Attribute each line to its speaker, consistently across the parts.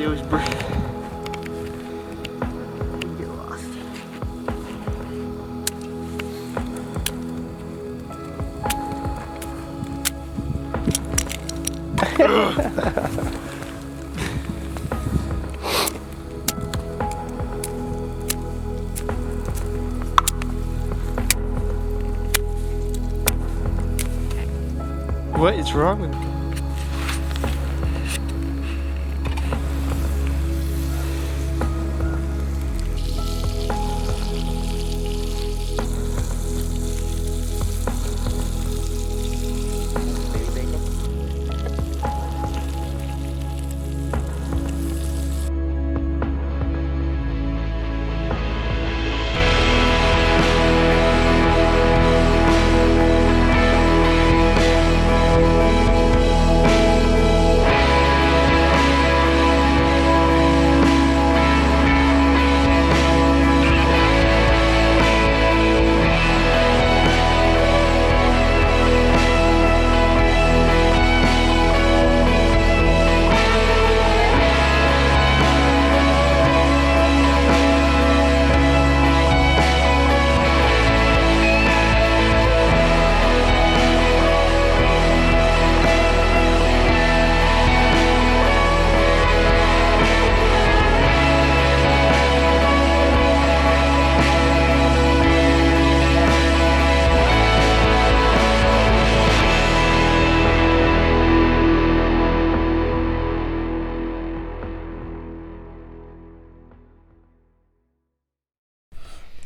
Speaker 1: It was brave.
Speaker 2: Get lost.
Speaker 1: What is wrong with me?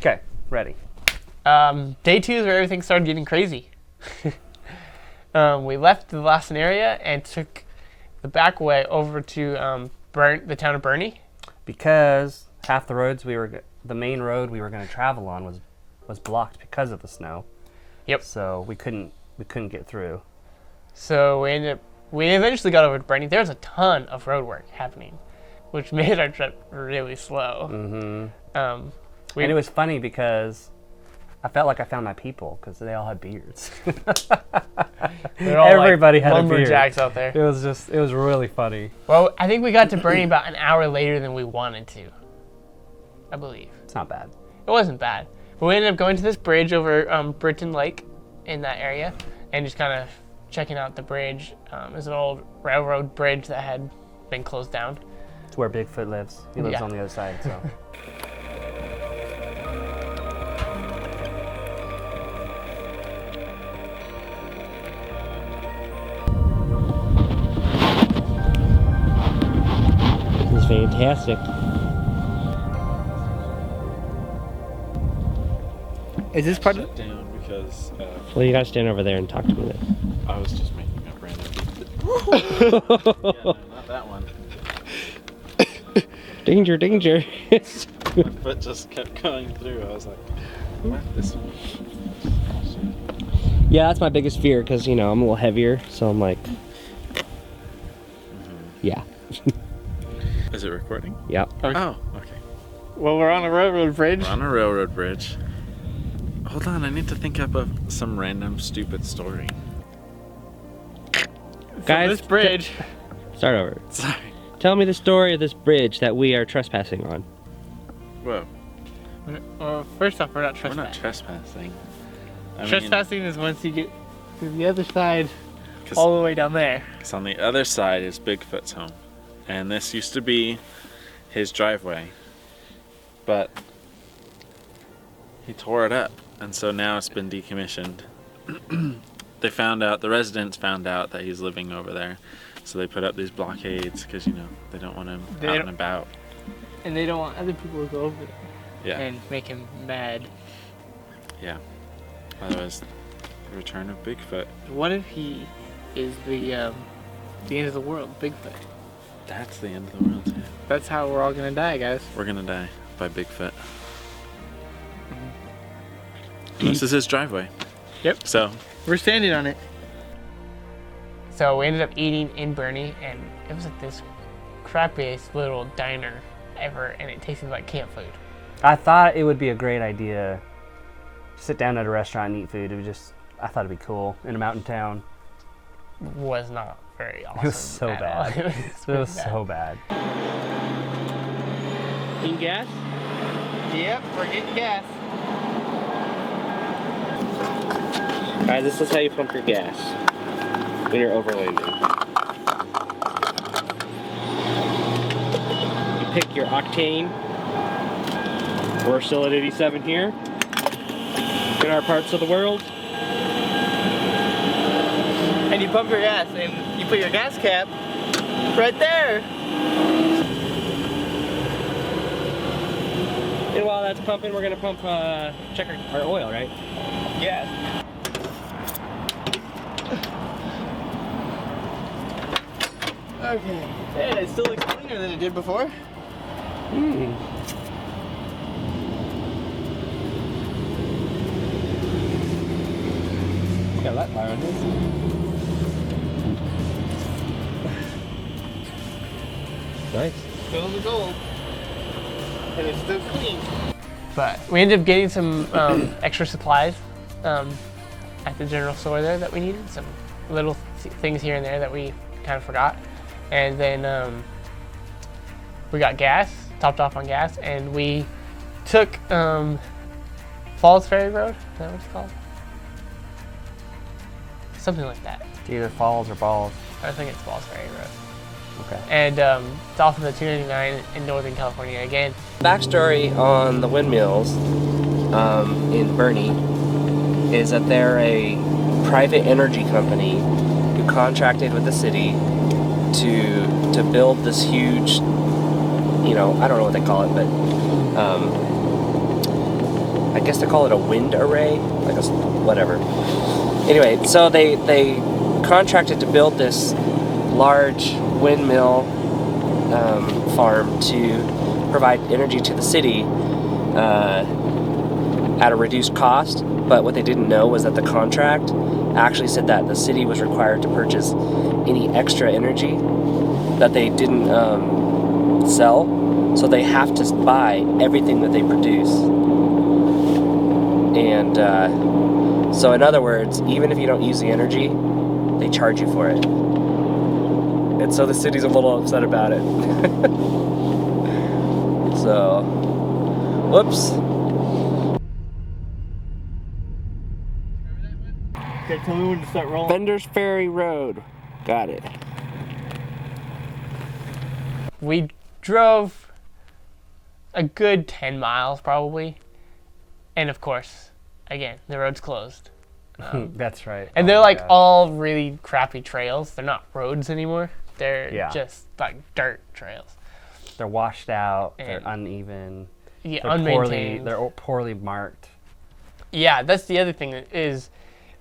Speaker 3: Okay, ready.
Speaker 2: Day 2 is where everything started getting crazy. We left the Lassen area and took the back way over to the town of Burney.
Speaker 3: Because half the roads the main road we were going to travel on was blocked because of the snow.
Speaker 2: Yep.
Speaker 3: So we couldn't get through.
Speaker 2: So we eventually got over to Burney. There was a ton of road work happening, which made our trip really slow.
Speaker 3: Mm-hmm. And it was funny because I felt like I found my people because they all had beards.
Speaker 2: Everybody
Speaker 3: had a beard.
Speaker 2: Lumberjacks out there.
Speaker 3: It was really funny.
Speaker 2: Well, I think we got to Burney about an hour later than we wanted to, I believe.
Speaker 3: It's not bad.
Speaker 2: It wasn't bad. But we ended up going to this bridge over Britton Lake in that area and just kind of checking out the bridge. It was an old railroad bridge that had been closed down.
Speaker 3: It's where Bigfoot lives. He lives on the other side, so.
Speaker 4: Fantastic.
Speaker 1: Is this part of
Speaker 5: down because
Speaker 4: Well, you gotta stand over there and talk to me then.
Speaker 5: I was just making up random beats. Yeah, no, not that one.
Speaker 4: Danger, danger.
Speaker 5: My foot just kept going through. I was like, what? This one.
Speaker 4: Yeah, that's my biggest fear because, you know, I'm a little heavier, so I'm like, yeah.
Speaker 5: Is it recording?
Speaker 4: Yep.
Speaker 5: Oh, okay.
Speaker 2: Well, we're on a railroad bridge.
Speaker 5: We're on a railroad bridge. Hold on, I need to think up of some random stupid story.
Speaker 4: Guys,
Speaker 2: this bridge.
Speaker 4: Start over.
Speaker 5: Sorry.
Speaker 4: Tell me the story of this bridge that we are trespassing on.
Speaker 5: Whoa.
Speaker 2: Well, first off, we're not
Speaker 5: We're
Speaker 2: trespassing.
Speaker 5: not trespassing.
Speaker 2: Trespassing is once you get to the other side, all the way down there.
Speaker 5: Because on the other side is Bigfoot's home. And this used to be his driveway. But he tore it up. And so now it's been decommissioned. The residents found out that he's living over there. So they put up these blockades because, you know, they don't want him out and about.
Speaker 2: And they don't want other people to go over there.
Speaker 5: Yeah.
Speaker 2: And make him mad.
Speaker 5: Yeah. Otherwise, the return of Bigfoot.
Speaker 2: What if he is the end of the world, Bigfoot?
Speaker 5: That's the end of the world, yeah.
Speaker 2: That's how we're all gonna die, guys.
Speaker 5: We're gonna die by Bigfoot. This is his driveway.
Speaker 2: Yep.
Speaker 5: So
Speaker 2: we're standing on it. So we ended up eating in Burney, and it was like this crappiest little diner ever, and it tasted like camp food.
Speaker 3: I thought it would be a great idea to sit down at a restaurant and eat food. I thought it'd be cool in a mountain town.
Speaker 2: Was not very awesome.
Speaker 3: It was so
Speaker 2: at
Speaker 3: bad.
Speaker 2: all.
Speaker 3: It was so bad.
Speaker 4: Need gas?
Speaker 2: Yep, we're getting gas.
Speaker 4: Alright, this is how you pump your gas when you're overlanding. You pick your octane. We're still at 87 here in our parts of the world.
Speaker 2: And you pump your gas, and you put your gas cap right there.
Speaker 4: And while that's pumping, we're gonna pump, check our oil, right?
Speaker 2: Yeah. Okay. And it still looks cleaner than it did before.
Speaker 4: Got a light bar on this. Nice.
Speaker 2: Still the gold. And it's still clean. But we ended up getting some extra supplies at the general store there that we needed. Some little things here and there that we kind of forgot. And then we got gas, topped off on gas, and we took Falls Ferry Road. Is that what it's called? Something like that.
Speaker 3: It's either falls or balls.
Speaker 2: I think it's Falls Ferry Road.
Speaker 3: Okay.
Speaker 2: And it's off of the 299 in Northern California again.
Speaker 4: Backstory on the windmills in Burney is that they're a private energy company who contracted with the city to build this huge, you know, I don't know what they call it, but I guess they call it a wind array, like whatever. Anyway, so they contracted to build this large windmill farm to provide energy to the city at a reduced cost. But what they didn't know was that the contract actually said that the city was required to purchase any extra energy that they didn't sell. So they have to buy everything that they produce. And so in other words, even if you don't use the energy, they charge you for it. And so the city's a little upset about it. So, whoops.
Speaker 2: Okay, tell me when to start rolling.
Speaker 4: Bender's Ferry Road. Got it.
Speaker 2: We drove a good 10 miles probably. And of course, again, the road's closed.
Speaker 3: That's right.
Speaker 2: And
Speaker 3: Oh
Speaker 2: they're
Speaker 3: my
Speaker 2: like
Speaker 3: gosh.
Speaker 2: all really crappy trails. They're not roads anymore. They're
Speaker 3: Yeah.
Speaker 2: just like dirt trails.
Speaker 3: They're washed out. They're
Speaker 2: And-
Speaker 3: uneven.
Speaker 2: Yeah,
Speaker 3: They're
Speaker 2: unmaintained.
Speaker 3: poorly marked.
Speaker 2: Yeah, that's the other thing is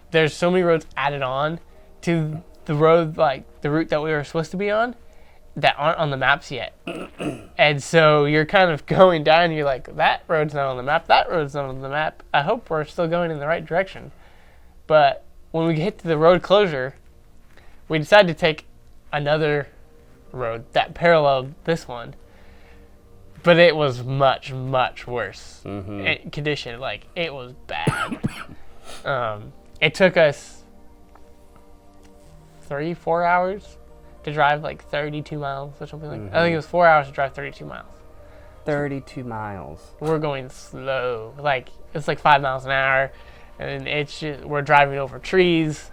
Speaker 2: there's so many roads added on to the road, like the route that we were supposed to be on, that aren't on the maps yet. And so you're kind of going down and you're like, that road's not on the map, that road's not on the map. I hope we're still going in the right direction. But when we get to the road closure, we decided to take another road that paralleled this one. But it was much, much worse condition. Like, it was bad. It took us 3-4 hours to drive like 32 miles or something like that. I think it was 4 hours to drive 32 miles.
Speaker 3: 32 miles.
Speaker 2: We're going slow. Like, it's like 5 miles an hour. And it's just, we're driving over trees,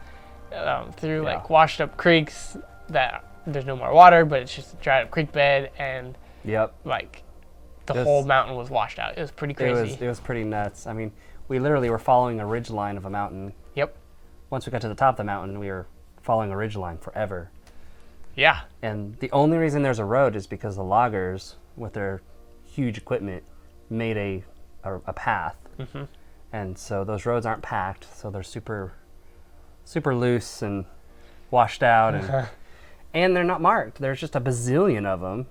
Speaker 2: through like washed up creeks that there's no more water, but it's just a dried up creek bed. And
Speaker 3: Yep.
Speaker 2: like, the whole mountain was washed out. It was pretty crazy.
Speaker 3: It was pretty nuts. I mean, we literally were following a ridge line of a mountain.
Speaker 2: Yep.
Speaker 3: Once we got to the top of the mountain, we were following a ridge line forever.
Speaker 2: Yeah.
Speaker 3: And the only reason there's a road is because the loggers, with their huge equipment, made a path. And so those roads aren't packed, so they're super loose and washed out, and they're not marked. There's just a bazillion of them,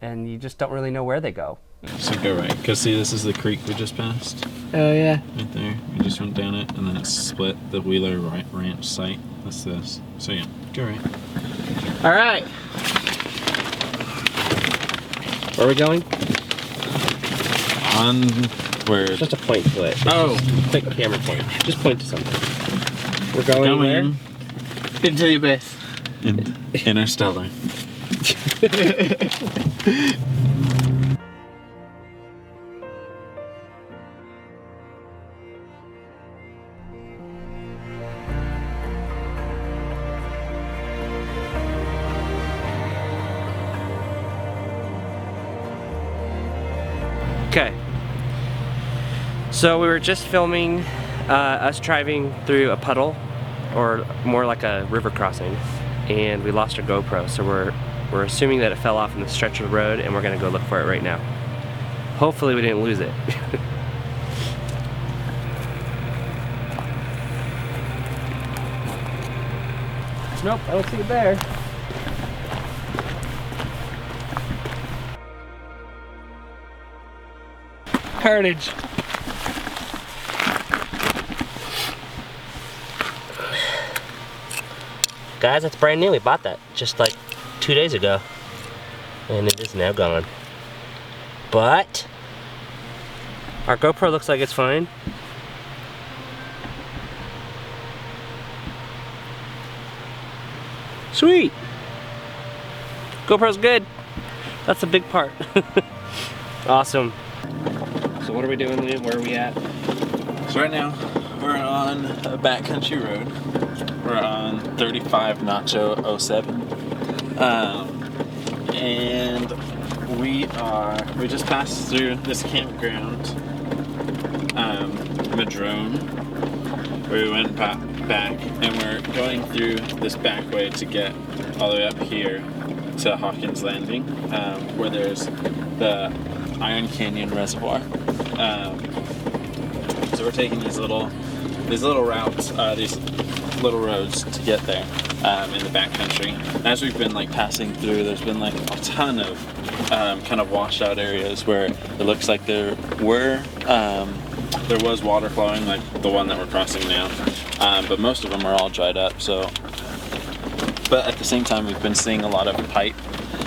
Speaker 3: and you just don't really know where they go.
Speaker 5: So go right, because see, this is the creek we just passed.
Speaker 2: Oh, yeah.
Speaker 5: Right there. We just went down it, and then it's split the Wheeler Ranch site. That's this. So yeah, go right.
Speaker 2: All right.
Speaker 4: Where are we going?
Speaker 5: On where?
Speaker 4: Just a point to it.
Speaker 5: Oh.
Speaker 4: Quick camera point. Just point to something. We're going where?
Speaker 2: Into the abyss.
Speaker 5: Interstellar.
Speaker 4: Okay. So we were just filming us driving through a puddle, or more like a river crossing, and we lost our GoPro. So we're assuming that it fell off in the stretch of the road, and we're gonna go look for it right now. Hopefully we didn't lose it. Nope, I don't see it there.
Speaker 2: Heritage.
Speaker 4: Guys, that's brand new. We bought that just like 2 days ago, and it is now gone. But our GoPro looks like it's fine. Sweet. GoPro's good. That's a big part. Awesome. So what are we doing, Liam? Where are we at?
Speaker 5: So right now, we're on a backcountry road. We're on 35 natgeo 07. And we just passed through this campground, Madrone, where we went back, and we're going through this back way to get all the way up here to Hawkins Landing, where there's the Iron Canyon Reservoir. So we're taking these little routes, these little roads to get there in the backcountry. As we've been like passing through, there's been like a ton of kind of washed out areas where it looks like there was water flowing, like the one that we're crossing now, but most of them are all dried up. So, but at the same time, we've been seeing a lot of pipe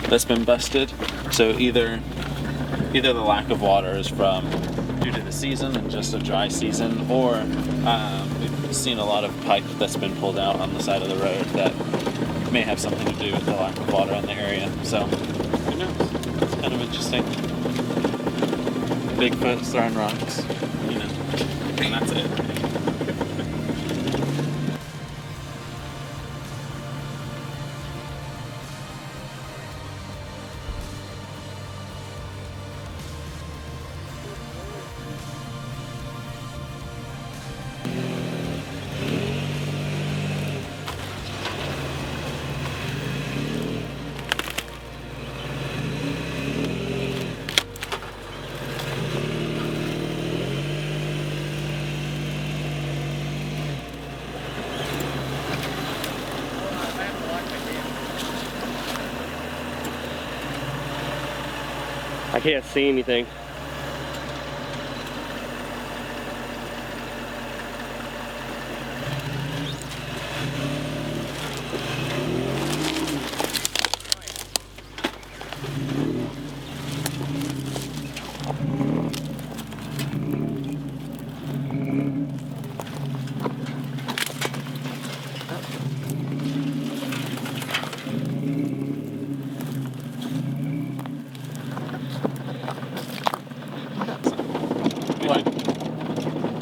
Speaker 5: that's been busted. So either the lack of water is due to the season and just a dry season, or we've seen a lot of pipe that's been pulled out on the side of the road that may have something to do with the lack of water in the area. So who knows? It's kind of interesting. Bigfoot's throwing rocks, you know, and that's it.
Speaker 4: I can't see anything.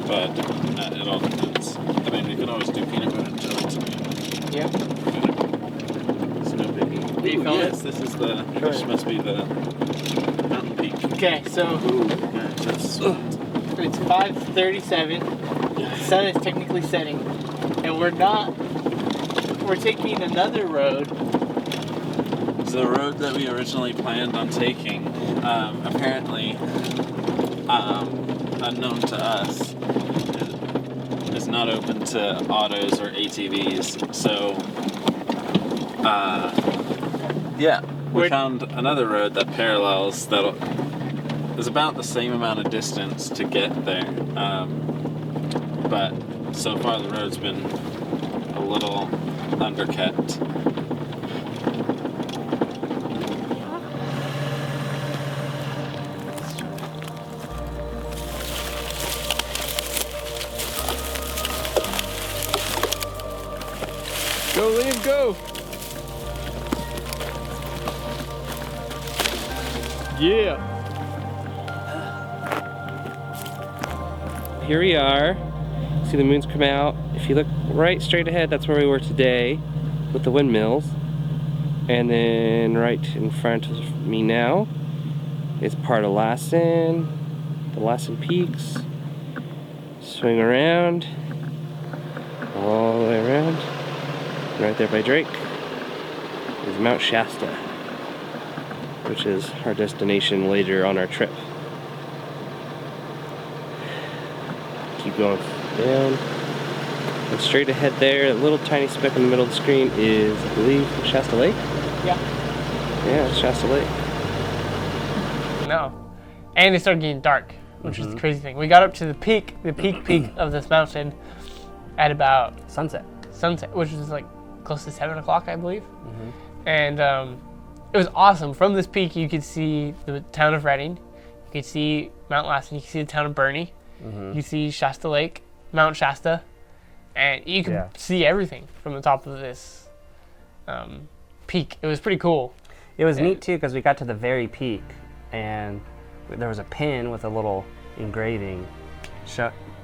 Speaker 4: But it all depends. I mean, we could always do peanut butter and jelly tonight.
Speaker 2: Yeah.
Speaker 5: It's no biggie.
Speaker 2: Do you feel
Speaker 5: Yes, this must be the mountain peak.
Speaker 2: Okay, so
Speaker 5: Yeah, that's
Speaker 2: it's 5:37. The sun is technically setting, and we're taking another road.
Speaker 5: the road that we originally planned on taking. Apparently, unknown to us, is not open to autos or ATVs. So, yeah, we found another road that parallels that is about the same amount of distance to get there. But so far the road's been a little underkept.
Speaker 2: Go, Liam, go!
Speaker 1: Yeah.
Speaker 4: Here we are. See the moon's come out. If you look right straight ahead, that's where we were today with the windmills. And then right in front of me now is part of Lassen, the Lassen Peaks. Swing around, all the way around. Right there by Drake is Mount Shasta, which is our destination later on our trip. Keep going down. And straight ahead there, a little tiny speck in the middle of the screen is, I believe, Shasta Lake?
Speaker 2: Yeah.
Speaker 4: Yeah, it's Shasta Lake.
Speaker 2: No. And it started getting dark, which is the crazy thing. We got up to the peak of this mountain at about
Speaker 3: Sunset.
Speaker 2: sunset, which was like close to 7 o'clock, I believe. And it was awesome. From this peak, you could see the town of Redding. You could see Mount Lassen. You could see the town of Burney. You could see Shasta Lake, Mount Shasta. And you could see everything from the top of this peak. It was pretty cool.
Speaker 3: It was neat too because we got to the very peak and there was a pin with a little engraving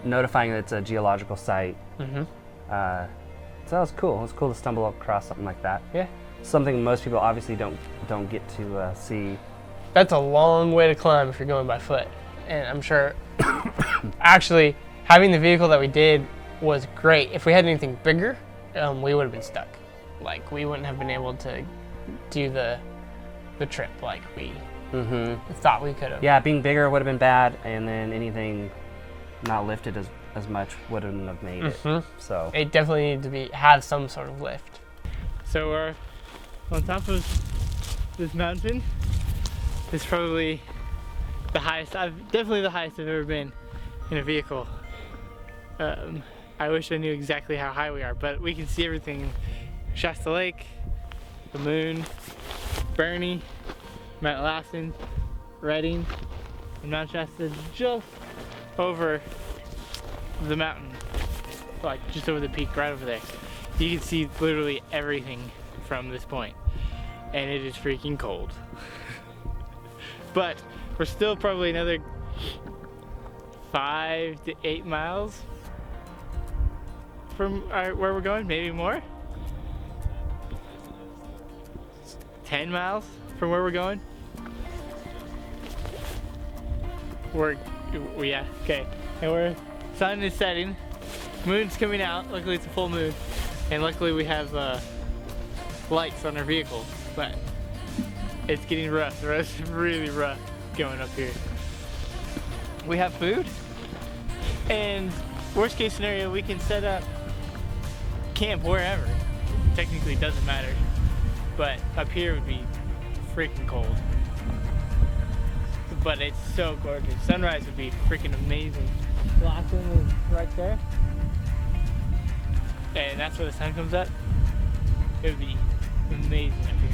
Speaker 3: notifying that it's a geological site. So that was cool. It was cool to stumble across something like that.
Speaker 2: Yeah.
Speaker 3: Something most people obviously don't get to see.
Speaker 2: That's a long way to climb if you're going by foot. And I'm sure actually having the vehicle that we did was great. If we had anything bigger, we would have been stuck. Like we wouldn't have been able to do the trip like we thought we could have.
Speaker 3: Yeah, being bigger would have been bad, and then anything not lifted as much wouldn't have made it. So
Speaker 2: it definitely needed to have some sort of lift. So we're on top of this mountain. It's probably the highest. Definitely the highest I've ever been in a vehicle. I wish I knew exactly how high we are, but we can see everything. Shasta Lake, the moon, Burney, Mount Lassen, Redding, and Mount Shasta is just over the mountain, like just over the peak, right over there. You can see literally everything from this point, and it is freaking cold. But we're still probably another 5 to 8 miles from where we're going, maybe more. 10 miles from where we're going. Yeah, okay. And sun is setting, moon's coming out. Luckily it's a full moon, and luckily we have lights on our vehicle, but it's getting rough. The road's really rough going up here. We have food, and worst case scenario, we can set up camp wherever. Technically it doesn't matter, but up here would be freaking cold. But it's so gorgeous. Sunrise would be freaking amazing. Lassen is right there, and that's where the sun comes up. It would be amazing up here.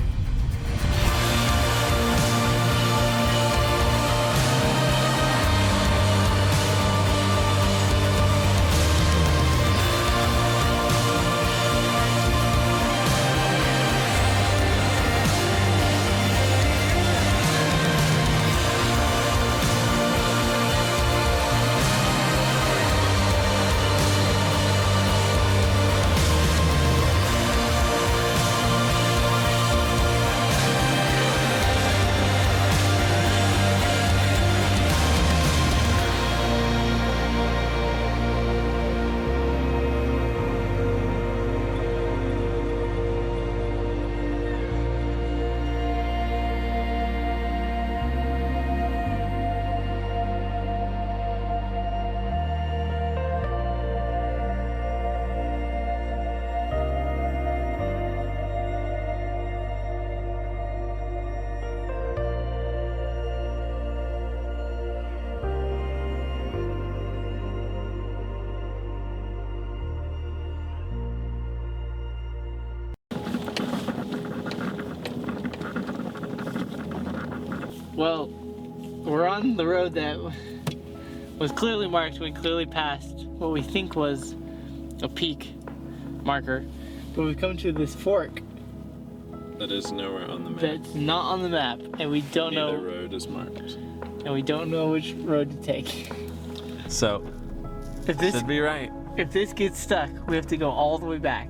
Speaker 2: Well, we're on the road that was clearly marked. We clearly passed what we think was a peak marker, but we've come to this fork
Speaker 5: that is nowhere on the map.
Speaker 2: that's not on the map, and we don't
Speaker 5: Neither
Speaker 2: know,
Speaker 5: road is marked.
Speaker 2: and we don't know which road to take.
Speaker 5: So,
Speaker 2: If this
Speaker 5: should be right.
Speaker 2: if this gets stuck, we have to go all the way back.